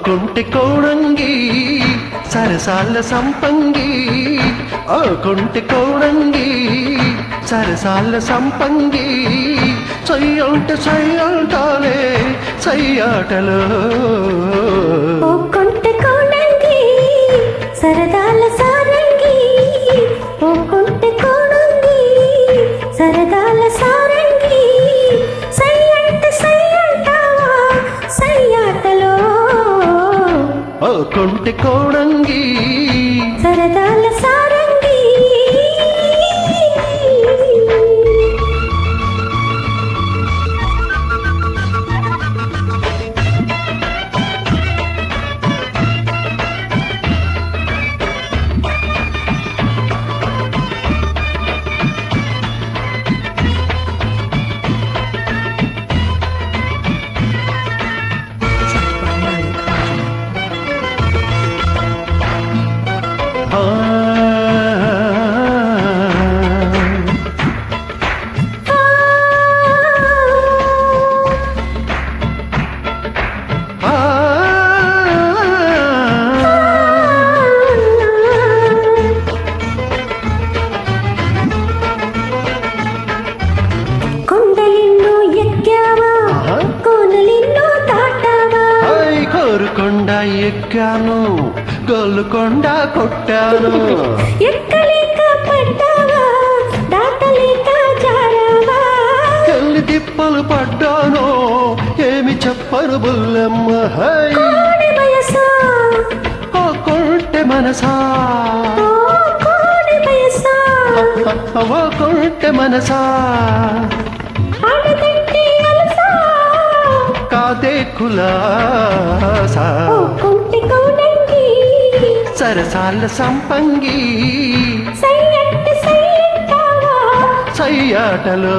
కుంటి కోణంగి సరసాల సంపంగి ఓ కుంటి కోణంగి సరసాల సంపంగి సయ్యంటే సయ్యంటాలే సయ్యాటలో ఓ కుంటి కోణంగి సరదాల సారంగి ఓ కుంటి కోణంగి సరదాల సారంగి సయ్యంటే సయ్యంటావా సయ్యాటలో ఓ కుంటి కోణంగి సరదాల సారంగి కొండ ఎక్కాను గోలుకొండ కొట్టాను ఎక్కలేక పడ్డావా దాటలేక జారావా ఎల్లి తిప్పలు పడ్డాను ఏమి చెప్పరు బుల్లమ్మ కోడి వయసా ఓ కొంటె మనసా ఓ కోడి వయసా ఓ కొంటె మనసా ఆడదంటే అలసా కాదే కులాసా ఓ కుంటి కోణంగి సరసాల సంపంగి సయ్యంటే సయ్యంటావా సయ్యాటలో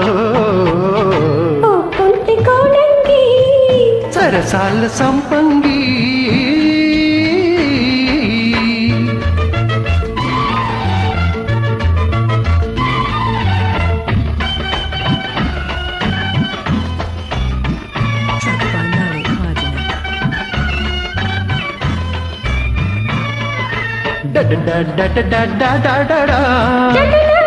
ఓ కుంటి కోణంగి సరసాల సంపంగి da da da da da da da da da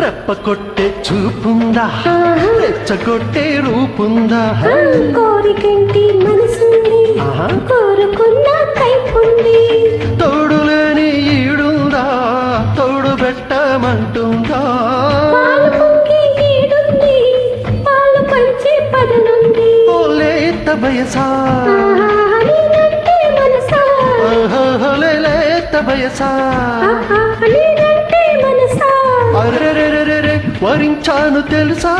రెప్ప కొట్టే చూపుందా రెచ్చగొట్టే రూపుందా కోరికంటి మనసుంది కోరుకున్న కైపుంది తోడులేని ఈడుందా తోడు పెట్టమంటుందా పాలు పొంగి ఈడుంది పాలు పంచే పదనుంది ఓ లేత బయసా నీనంటే మనసా లేత బయసా నీనంటే మనసా అరెరెరెరెరె వరించాను తెలుసా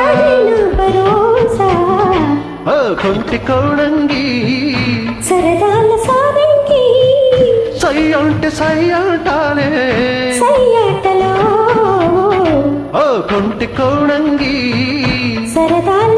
అదేనా భరోసా ఓ కొంటి కోణంగి సరదాల సారంగి సయ్యంటే సయ్యంటాలే సయ్యాటలో ఓ కొంటి కోణంగి సరదాల